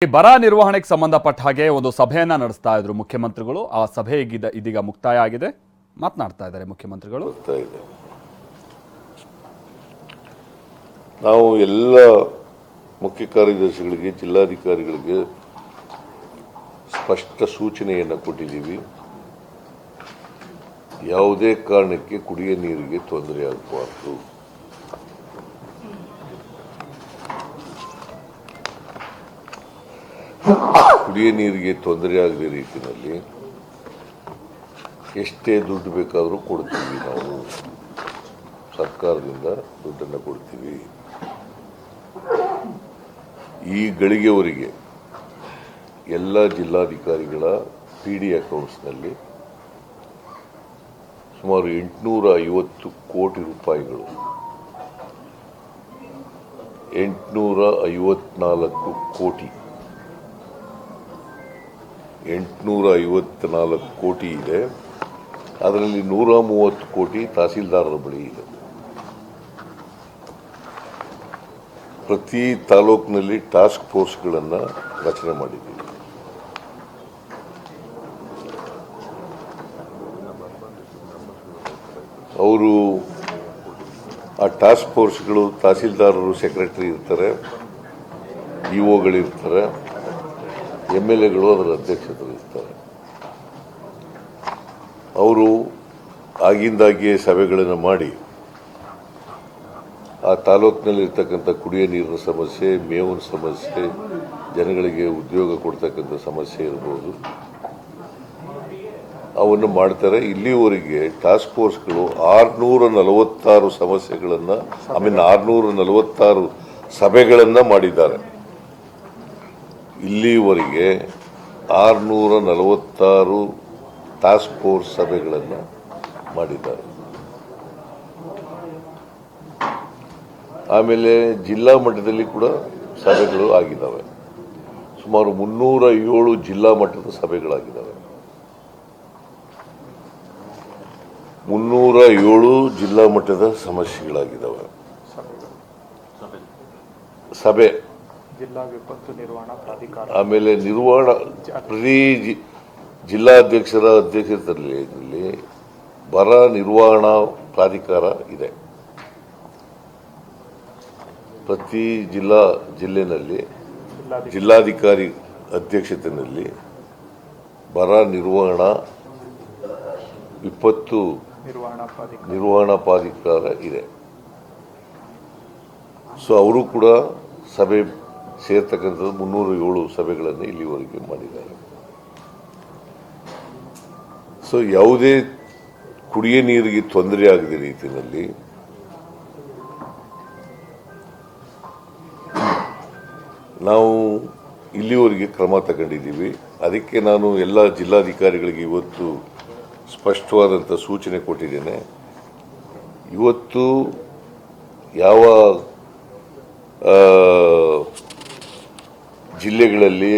ಈ ಬರ ನಿರ್ವಹಣೆಗೆ ಸಂಬಂಧಪಟ್ಟ ಹಾಗೆ ಒಂದು ಸಭೆಯನ್ನ ನಡೆಸ್ತಾ ಇದ್ರು ಮುಖ್ಯಮಂತ್ರಿಗಳು. ಆ ಸಭೆ ಇದೀಗ ಮುಕ್ತಾಯ ಆಗಿದೆ. ಮಾತನಾಡ್ತಾ ಇದ್ದಾರೆ ಮುಖ್ಯಮಂತ್ರಿಗಳು. ನಾವು ಎಲ್ಲ ಮುಖ್ಯ ಕಾರ್ಯದರ್ಶಿಗಳಿಗೆ, ಜಿಲ್ಲಾಧಿಕಾರಿಗಳಿಗೆ ಸ್ಪಷ್ಟ ಸೂಚನೆಯನ್ನು ಕೊಟ್ಟಿದ್ದೀವಿ. ಯಾವುದೇ ಕಾರಣಕ್ಕೆ ಕುಡಿಯ ನೀರಿಗೆ ತೊಂದರೆ ಆಗಬಾರದು. ಕುಡಿಯ ನೀರಿಗೆ ತೊಂದರೆ ಆಗದ ರೀತಿಯಲ್ಲಿ ಎಷ್ಟೇ ದುಡ್ಡು ಬೇಕಾದರೂ ಕೊಡ್ತೀವಿ. ನಾವು ಸರ್ಕಾರದಿಂದ ದುಡ್ಡನ್ನು ಕೊಡ್ತೀವಿ. ಈ ಗಳಿಗೆವರೆಗೆ ಎಲ್ಲ ಜಿಲ್ಲಾಧಿಕಾರಿಗಳ PD ಅಕೌಂಟ್ಸ್ನಲ್ಲಿ ಸುಮಾರು 850 ಕೋಟಿ ರೂಪಾಯಿಗಳು, 854 ಕೋಟಿ 854 ಕೋಟಿ ಇದೆ. ಅದರಲ್ಲಿ 130 ಕೋಟಿ ತಹಸೀಲ್ದಾರರ ಬಳಿ ಇದೆ. ಪ್ರತಿ ತಾಲೂಕಿನಲ್ಲಿ ಟಾಸ್ಕ್ ಫೋರ್ಸ್ಗಳನ್ನು ರಚನೆ ಮಾಡಿದ್ದೀವಿ. ಅವರು ಆ ಟಾಸ್ಕ್ ಫೋರ್ಸ್ಗಳು ತಹಸೀಲ್ದಾರರು ಸೆಕ್ರೆಟರಿ ಇರ್ತಾರೆ, EOಗಳಿರ್ತಾರೆ, MLAಗಳು ಅದರ ಅಧ್ಯಕ್ಷರು ಇರ್ತಾರೆ. ಅವರು ಆಗಿಂದಾಗೆ ಸಭೆಗಳನ್ನು ಮಾಡಿ ಆ ತಾಲೂಕಿನಲ್ಲಿರ್ತಕ್ಕಂಥ ಕುಡಿಯ ನೀರಿನ ಸಮಸ್ಯೆ, ಮೇವಿನ ಸಮಸ್ಯೆ, ಜನಗಳಿಗೆ ಉದ್ಯೋಗ ಕೊಡ್ತಕ್ಕಂಥ ಸಮಸ್ಯೆ ಇರ್ಬೋದು, ಅವನ್ನು ಮಾಡ್ತಾರೆ. ಇಲ್ಲಿವರೆಗೆ ಟಾಸ್ಕ್ ಫೋರ್ಸ್ಗಳು 646 ಸಮಸ್ಯೆಗಳನ್ನು 646 ಸಭೆಗಳನ್ನು ಮಾಡಿದ್ದಾರೆ. ಇಲ್ಲಿವರೆಗೆ 646 ಟಾಸ್ಕ್ ಫೋರ್ಸ್ ಸಭೆಗಳನ್ನು ಮಾಡಿದ್ದಾರೆ. ಆಮೇಲೆ ಜಿಲ್ಲಾ ಮಟ್ಟದಲ್ಲಿ ಕೂಡ ಸಭೆಗಳು ಆಗಿದ್ದಾವೆ. ಸುಮಾರು 307 ಜಿಲ್ಲಾ ಮಟ್ಟದ ಸಭೆಗಳಾಗಿದ್ದಾವೆ. 307 ಜಿಲ್ಲಾ ಮಟ್ಟದ ಸಮಸ್ಯೆಗಳಾಗಿದ್ದಾವೆ. ಸಭೆ, ಜಿಲ್ಲಾ ವಿಪತ್ತು ನಿರ್ವಹಣಾ ಪ್ರಾಧಿಕಾರ, ಆಮೇಲೆ ಪ್ರತಿ ಜಿಲ್ಲಾಧ್ಯಕ್ಷರ ಅಧ್ಯಕ್ಷತೆಯಲ್ಲಿ ಬರ ನಿರ್ವಹಣಾ ಪ್ರಾಧಿಕಾರ ಇದೆ. ಪ್ರತಿ ಜಿಲ್ಲೆನಲ್ಲಿ ಜಿಲ್ಲಾಧಿಕಾರಿ ಅಧ್ಯಕ್ಷತೆಯಲ್ಲಿ ಬರ ನಿರ್ವಹಣಾ ವಿಪತ್ತು ನಿರ್ವಹಣಾ ಪ್ರಾಧಿಕಾರ ಇದೆ. ಸೊ ಅವರು ಕೂಡ ಸಭೆ ಸೇರ್ತಕ್ಕಂಥದ್ದು 307 ಸಭೆಗಳನ್ನು ಇಲ್ಲಿವರೆಗೆ ಮಾಡಿದ್ದಾರೆ. ಸೊ ಯಾವುದೇ ಕುಡಿಯ ನೀರಿಗೆ ತೊಂದರೆ ಆಗದ ರೀತಿಯಲ್ಲಿ ನಾವು ಇಲ್ಲಿವರೆಗೆ ಕ್ರಮ ತಗೊಂಡಿದ್ದೀವಿ. ಅದಕ್ಕೆ ನಾನು ಎಲ್ಲ ಜಿಲ್ಲಾಧಿಕಾರಿಗಳಿಗೆ ಇವತ್ತು ಸ್ಪಷ್ಟವಾದಂಥ ಸೂಚನೆ ಕೊಟ್ಟಿದ್ದೇನೆ. ಇವತ್ತು ಯಾವ ಜಿಲ್ಲೆಗಳಲ್ಲಿ,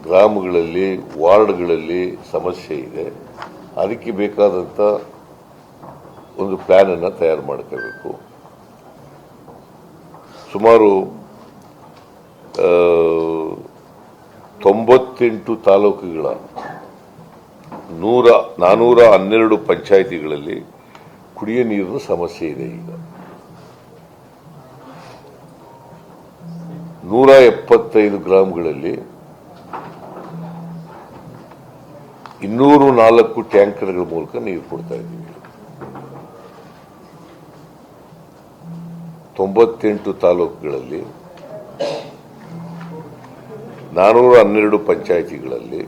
ಗ್ರಾಮಗಳಲ್ಲಿ, ವಾರ್ಡ್ಗಳಲ್ಲಿ ಸಮಸ್ಯೆ ಇದೆ, ಅದಕ್ಕೆ ಬೇಕಾದಂಥ ಒಂದು ಪ್ಲಾನನ್ನು ತಯಾರು ಮಾಡ್ಕೋಬೇಕು. ಸುಮಾರು 98 ತಾಲೂಕುಗಳ 412 ಪಂಚಾಯಿತಿಗಳಲ್ಲಿ ಕುಡಿಯ ನೀರಿನ ಸಮಸ್ಯೆ ಇದೆ. ಈಗ 175 ಗ್ರಾಮಗಳಲ್ಲಿ 204 ಟ್ಯಾಂಕರ್ಗಳ ಮೂಲಕ ನೀರು ಕೊಡ್ತಾ ಇದ್ದೀವಿ. 98 ತಾಲೂಕುಗಳಲ್ಲಿ 412 ಪಂಚಾಯಿತಿಗಳಲ್ಲಿ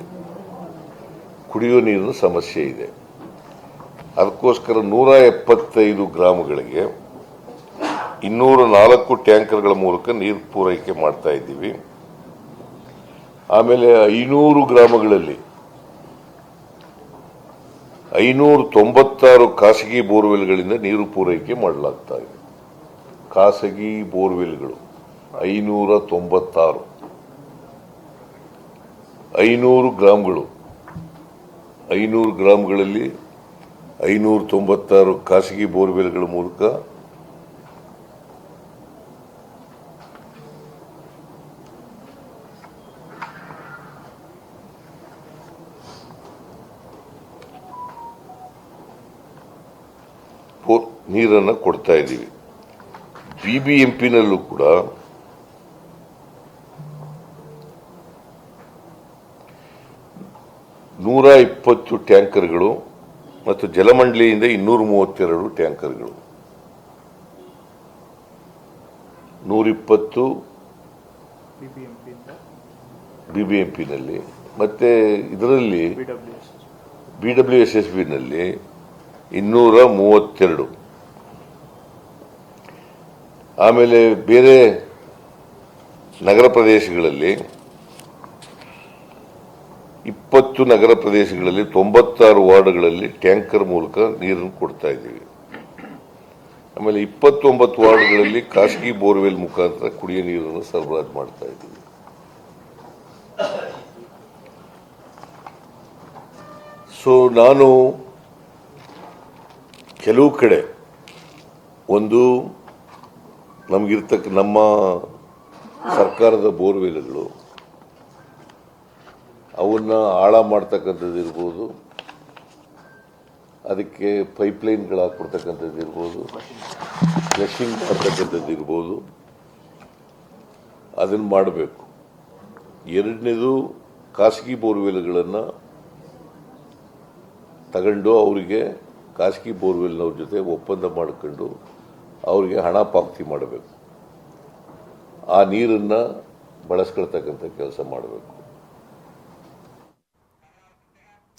ಕುಡಿಯುವ ನೀರಿನ ಸಮಸ್ಯೆ ಇದೆ. ಅದಕ್ಕೋಸ್ಕರ 175 ಗ್ರಾಮಗಳಿಗೆ 204 ಟ್ಯಾಂಕರ್ಗಳ ಮೂಲಕ ನೀರು ಪೂರೈಕೆ ಮಾಡ್ತಾ ಇದ್ದೀವಿ. ಆಮೇಲೆ 500 ಗ್ರಾಮಗಳಲ್ಲಿ 596 ಖಾಸಗಿ ಬೋರ್ವೆಲ್ಗಳಿಂದ ನೀರು ಪೂರೈಕೆ ಮಾಡಲಾಗ್ತಾ ಇದೆ. ಖಾಸಗಿ ಬೋರ್ವೆಲ್ಗಳು 596, 500 ಗ್ರಾಮಗಳು, 500 ಗ್ರಾಮಗಳಲ್ಲಿ 596 ಖಾಸಗಿ ಬೋರ್ವೆಲ್ಗಳ ಮೂಲಕ ನೀರನ್ನು ಕೊಡ್ತಾ ಇದ್ದೀವಿ. BBMP-ನಲ್ಲೂ ಕೂಡ ನೂರ 120 ಟ್ಯಾಂಕರ್ಗಳು ಮತ್ತು ಜಲಮಂಡಳಿಯಿಂದ 232 ಟ್ಯಾಂಕರ್ಗಳು, 120 BBMP-ನಲ್ಲಿ ಮತ್ತೆ ಇದರಲ್ಲಿ BWSSB-ನಲ್ಲಿ 232. ಆಮೇಲೆ ಬೇರೆ ನಗರ ಪ್ರದೇಶಗಳಲ್ಲಿ 20 ನಗರ ಪ್ರದೇಶಗಳಲ್ಲಿ 96 ವಾರ್ಡ್ಗಳಲ್ಲಿ ಟ್ಯಾಂಕರ್ ಮೂಲಕ ನೀರನ್ನು ಕೊಡ್ತಾ ಇದ್ದೀವಿ. ಆಮೇಲೆ 29 ವಾರ್ಡ್ಗಳಲ್ಲಿ ಖಾಸಗಿ ಬೋರ್ವೆಲ್ ಮುಖಾಂತರ ಕುಡಿಯ ನೀರನ್ನು ಸರಬರಾಜು ಮಾಡ್ತಾ ಇದ್ದೀವಿ. ಸೊ ನಾನು ಕೆಲವು ಕಡೆ ಒಂದು ನಮ್ಮ ಸರ್ಕಾರದ ಬೋರ್ವೆಲ್ಗಳು ಅವನ್ನ ಆಳ ಮಾಡ್ತಕ್ಕಂಥದ್ದು ಇರ್ಬೋದು, ಅದಕ್ಕೆ ಪೈಪ್ಲೈನ್ಗಳು ಹಾಕ್ಕೊಡ್ತಕ್ಕಂಥದ್ದು ಇರ್ಬೋದು, ಫ್ಲಶಿಂಗ್ ಮಾಡ್ತಕ್ಕಂಥದ್ದು ಇರ್ಬೋದು, ಅದನ್ನು ಮಾಡಬೇಕು. ಎರಡನೇದು ಖಾಸಗಿ ಬೋರ್ವೆಲ್ಗಳನ್ನು ತಗೊಂಡು ಅವರಿಗೆ ಖಾಸಗಿ ಬೋರ್ವೆಲ್ನವ್ರ ಜೊತೆ ಒಪ್ಪಂದ ಮಾಡಿಕೊಂಡು ಅವರಿಗೆ ಹಣ ಪಾವತಿ ಮಾಡಬೇಕು. ಆ ನೀರನ್ನು ಬಳಸ್ಕೊಳ್ತಕ್ಕಂಥ ಕೆಲಸ ಮಾಡಬೇಕು.